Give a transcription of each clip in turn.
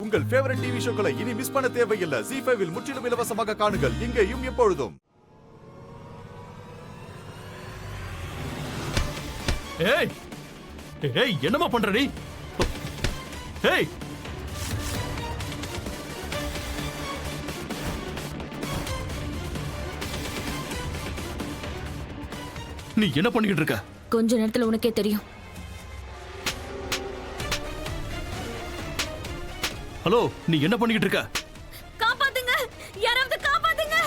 உங்கள் favourite TV ஷோக்களை இனி miss பண்ண தேவையில்லை. ZEE5 இல் முற்றிலும் இலவசமாக காணுங்கள், இங்கேயும் எப்பொழுதும். ஏய் ஏய், என்னமா பண்ற நீ? ஏய், நீ என்ன பண்ணிக்கிட்டு இருக்க? கொஞ்ச நேரத்துல உனக்கே தெரியும். ஹலோ, நீ என்ன பண்ணிக்கிட்டு இருக்க? காப்பாத்துங்க, யாராவது காப்பாத்துங்க.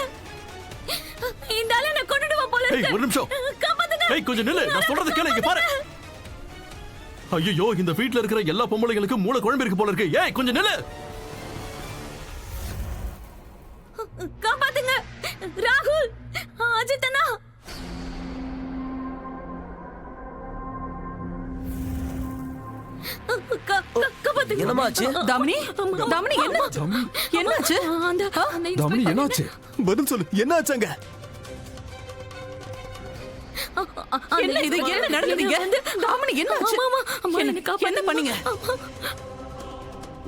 இந்த ஆளை நான் கொன்னுடுவேன் போல ஏய், இருக்கு. ஒரு நிமிஷம். காப்பாத்துங்க. ஏய், கொஞ்சம் நில்லு, நான் சொல்றத கேளு, இங்க பாரு. ஐயோ, இந்த வீட்ல இருக்கிற எல்லா பொம்பளைகளுக்கும் மூளை குழம்பு இருக்கு போல இருக்கு. ஏய், கொஞ்சம் நில்லு. காப்பாத்துங்க. ராகுல், அஜித் அண்ணா. காப்பாத்துங்க. என்னமாச்சு? தாமினி, தாமினி, என்னாச்சு? தாமினி, என்னாச்சு? பதில் சொல்லு, என்னாச்சுங்க? என்ன இது? என்ன நடந்தீங்க? தாமினி, என்னாச்சு? என்ன பண்ணீங்க?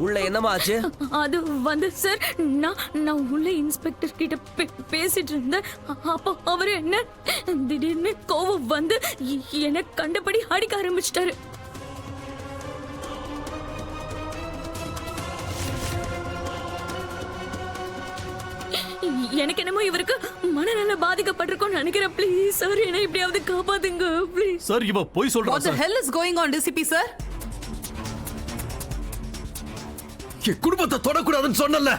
உள்ள என்னமா ஆச்சு? அது வந்து சார், நான் உள்ள இன்ஸ்பெக்டர் கிட்ட பேசிட்டு இருந்தேன். அப்போ அவரு என்ன திடீர்னு கோவம் வந்து என்ன கண்டபடி அடிக்க ஆரம்பிச்சிட்டாரு. எனக்கு என்னமோ இவருக்கு மனநல பாதிக்கப்பட்டிருக்கும்னு நினைக்கிறேன். ப்ளீஸ் சார், என்ன எப்படியாவது காப்பாத்துங்க ப்ளீஸ். சார், இவ போய் சொல்றா. What the hell is going on, DCP sir? என் குடும்பத்தை தொடக்கூடாதுன்னு சொன்னல.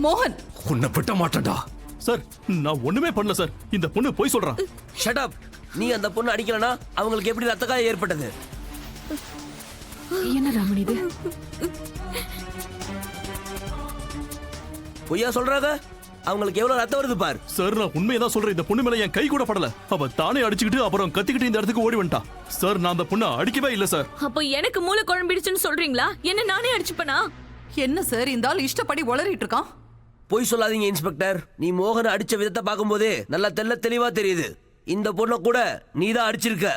மோகன், உன்னை விட்ட மாட்டேன்டா. சார், நான் ஒண்ணுமே பண்ணல சார். இந்த பொண்ணு போய் சொல்றா. Shut up. நீ அந்த பொண்ணு அடிக்கலனா அவங்களுக்கு எப்படி ரத்த காயம் ஏற்பட்டது? என்ன ராமன் இது? பொய்யா சொல்றாங்க? அவங்களுக்கு எவ்வளவு ரத்தம் வருது பார். சார், நான் உண்மையதான் சொல்றேன். இந்த பொண்ணு மேல என் கை கூட படல. அவ தானே அடிச்சுக்கிட்டு அப்புறம் கத்திக்கிட்டு இந்த இடத்துக்கு ஓடி வந்துட்டா. சார், நான் அந்த பொண்ணை அடிக்கவே இல்ல சார். அப்போ எனக்கு மூளை குழம்பிடுச்சுன்னு சொல்றீங்களா? என்ன நானே அடிச்சுப்பனா? என்ன சார் இந்த ஆள் இஷ்டப்படி உளறிட்டு இருக்கான்? பொய் சொல்லாதீங்க இன்ஸ்பெக்டர். நீ மோகனை அடிச்ச விதத்தை பார்க்கும்போது நல்லா தெளிவா தெரியுது. இந்த பொண்ணை கூட நீதான் அடிச்சிருக்க.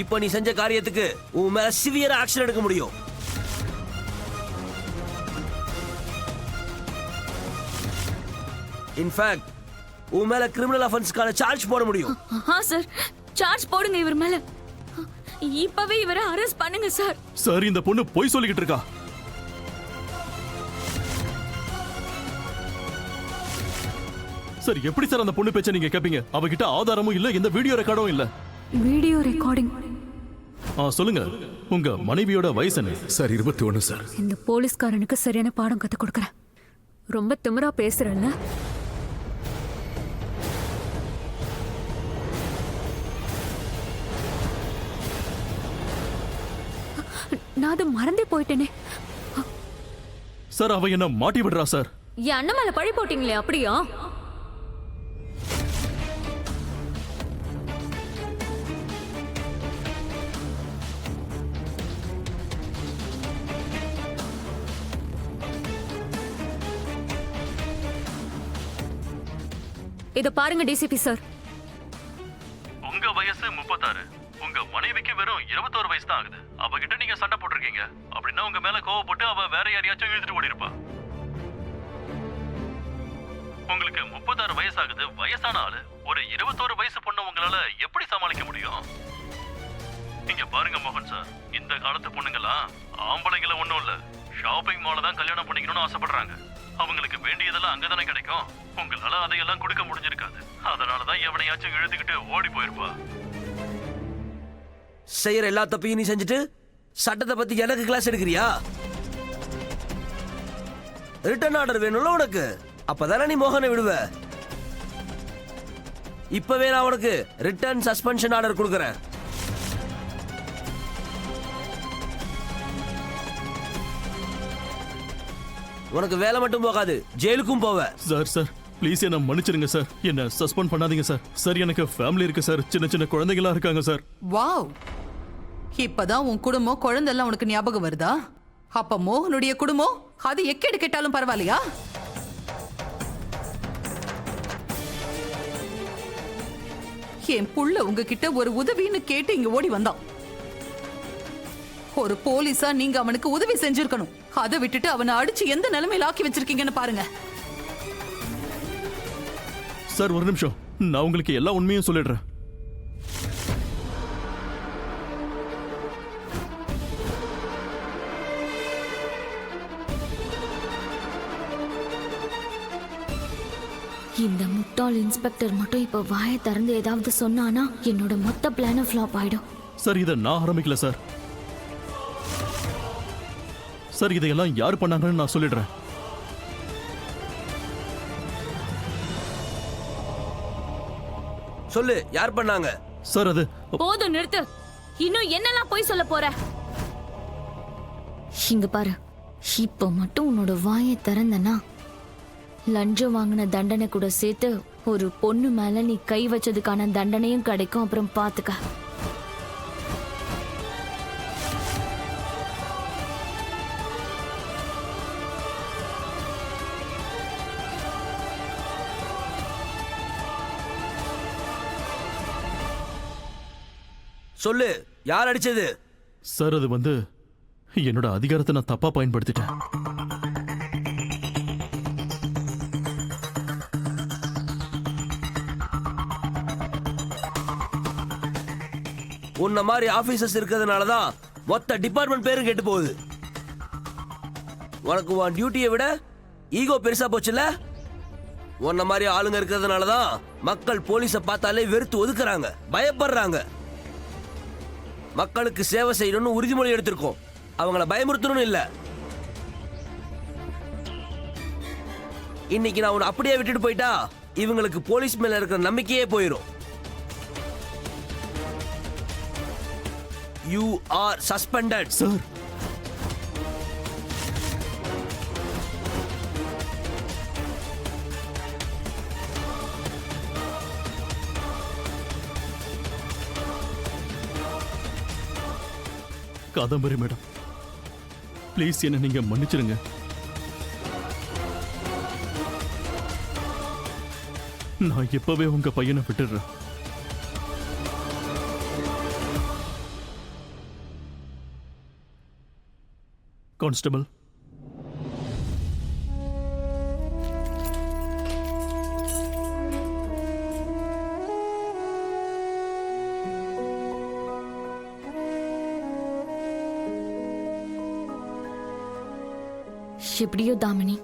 இப்ப நீ செஞ்ச காரியத்துக்கு உன் மேல சிவியர் ஆக்ஷன் எடுக்க முடியும். இன்ஃபேக்ட் உன் மேல கிரிமினல் அஃபென்ஸ்க்கான சார்ஜ் போட முடியும். சார், சார்ஜ் போடுங்க இவர் மேல. இப்பவே இவரை அரெஸ்ட் பண்ணுங்க சார். சார், இந்த பொண்ணு போய் சொல்லிக்கிட்டு இருக்கா. சார், எப்படி சார் அந்த பொண்ணு பேச்ச நீங்க கேப்பீங்க? அவகிட்ட ஆதாரமும் இல்ல, எந்த வீடியோ ரெக்கார்டும் இல்ல. Video recording. சொல்லுங்க, உங்க மனைவியோட வயசு என்ன? Sir, 21 sir. இந்த போலீஸ்காரனுக்கு சரியான பாடம் கத்து கொடுக்கறேன். ரொம்ப திமிரா பேசுறல்ல. நான் அதை மறந்தே போயிட்டேனே. சார், அவ என்ன மாட்டி விடுறா சார். என் அண்ணன் மேல பழி போட்டீங்களே, அப்படியா? இத பாருங்க டிசிபி சார். உங்க வயசு 36, உங்க மனைவிக்கு வெறும் 21 வயசு தான் ஆகுது. அவகிட்ட நீங்க சண்டை போட்டிருக்கீங்க அப்படின்னா உங்க மேல கோவப்பட்டு அவ வேற யாரையாச்சும் இழுத்துட்டு ஓடி இருப்பா. உங்களுக்கு 36 வயசு ஆகுது. வயசான ஆளு ஒரு 21 வயசு பொண்ணு உங்களால எப்படி சமாளிக்க முடியும்? நீங்க பாருங்க மோகன் சார், இந்த காலத்து பொண்ணுங்கெல்லாம் ஆம்பளைங்கள ஒண்ணும் இல்ல, ஷாப்பிங் மால தான் கல்யாணம் பண்ணிக்கணும்னு ஆசைப்படுறாங்க. அவங்களுக்கு வேண்டியதெல்லாம் அங்கதானே கிடைக்கும். உங்களால அதையெல்லாம் கொடுக்க முடிஞ்சிருக்காது. அதனாலதான் எவனையாச்சும் இழுத்துக்கிட்டு ஓடி போயிருப்பா. செய்யற எல்லா தப்பையும் நீ செஞ்சுட்டு சட்டத்தை பத்தி எனக்கு கிளாஸ் எடுக்கிறியா? ரிட்டர்ன் ஆர்டர் வேணும்ல உனக்கு, அப்பதானே நீ மோகனை விடுவ. இப்பவே நான் உனக்கு ரிட்டர்ன் சஸ்பென்ஷன் ஆர்டர் கொடுக்கறேன். உனக்கு வேலை மட்டும் போகாது, ஜெயிலுக்கும் போவ. சார் ப்ளீஸ் என்ன மன்னிச்சிருங்க சார். என்ன சஸ்பெண்ட் பண்ணாதீங்க சார். சார், எனக்கு ஃபேமிலி இருக்கு சார். சின்ன குழந்தைகளா இருக்காங்க சார். வாவ், இப்பதான் உன் குடும்பம் குழந்தை எல்லாம் உனக்கு ஞாபகம் வருதா? அப்ப மோகனுடைய குடும்பம் அது எக்கேடு கேட்டாலும் பரவாயில்லையா? என் புள்ள உங்ககிட்ட ஒரு உதவின்னு கேட்டு இங்க ஓடி வந்தான். ஒரு போலீஸா நீங்க அவனுக்கு உதவி செஞ்சிருக்கணும். அதை விட்டுட்டு அவனை அடிச்சு எந்த நிலைமையில ஆக்கி வச்சிருக்கீங்கன்னு பாருங்க. சார் ஒரு நிமிஷம், நான் உங்களுக்கு எல்லா உண்மையும் சொல்லிடுறேன். இந்த முட்டாள் இன்ஸ்பெக்டர் மட்டும் இப்ப வாயை திறந்து ஏதாவது சொன்னானா என்னோட மொத்த பிளான ஃபிளாப் ஆயிடும். சார் இதை நான் ஆரம்பிக்கல சார். சார் இதையெல்லாம் யார் பண்ணாங்கன்னு நான் சொல்லிடுறேன். சொல்லு, யார் பண்ணாங்க? சார் அது போதும், நிறுத்து. இன்னும் என்னெல்லாம் போய் சொல்ல போற? இங்க பாரு, இப்ப மட்டும் உன்னோட வாயை திறந்தனா லஞ்சம் வாங்கின தண்டனை கூட சேர்த்து ஒரு பொண்ணு மேல நீ கை வச்சதுக்கான தண்டனையும் கிடைக்கும். அப்புறம் பாத்துக்க. சொல்லு, யார் அடிச்சது? சார் அது வந்து என்னோட அதிகாரத்தை நான் தப்பா பயன்படுத்திட்டேன். உன்ன மாதிரி ஆபீசர்ஸ் இருக்கிறதுனால தான் மொத்த டிபார்ட்மெண்ட் பேரும் கெட்டு போகுது. உனக்கு உன் டியூட்டியை விட ஈகோ பெருசா போச்சுல. உன்ன மாதிரி ஆளுங்க இருக்கிறதுனால தான் மக்கள் போலீஸை பார்த்தாலே வெறுத்து ஒதுக்குறாங்க, பயப்படுறாங்க. மக்களுக்கு சேவை செய்யணும்னு உறுதிமொழி எடுத்திருக்கோம், அவங்கள பயமுறுத்தணும்னு இல்ல. இன்னைக்கு நான் உன்னை அப்படியே விட்டுட்டு போயிட்டா இவங்களுக்கு போலீஸ் மேல இருக்கிற நம்பிக்கையே போயிடும். You are suspended. Sir Kadambari madam, please என்ன நீங்க மன்னிச்சிருங்க. நான் இப்பவே உங்க பையனை விட்டுடுறேன். கான்ஸ்டபிள், எப்படியோ தாமினி,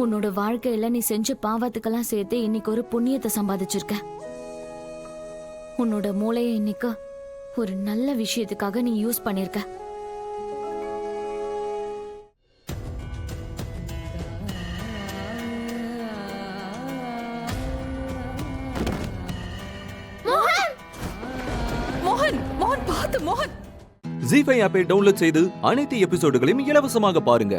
உன்னோட வாழ்க்கையில நீ செஞ்ச பாவத்துக்கெல்லாம் சேர்த்து இன்னைக்கு ஒரு புண்ணியத்தை சம்பாதிச்சிருக்க. உன்னோட மூளையை இன்னைக்கு ஒரு நல்ல விஷயத்துக்காக நீ யூஸ் பண்ணிருக்க. மோகன், மோகன் பார்த்து, மோகன். ஜீ5 ஆப்பை டவுன்லோட் செய்து அனைத்து எபிசோடுகளையும் இலவசமாக பாருங்க.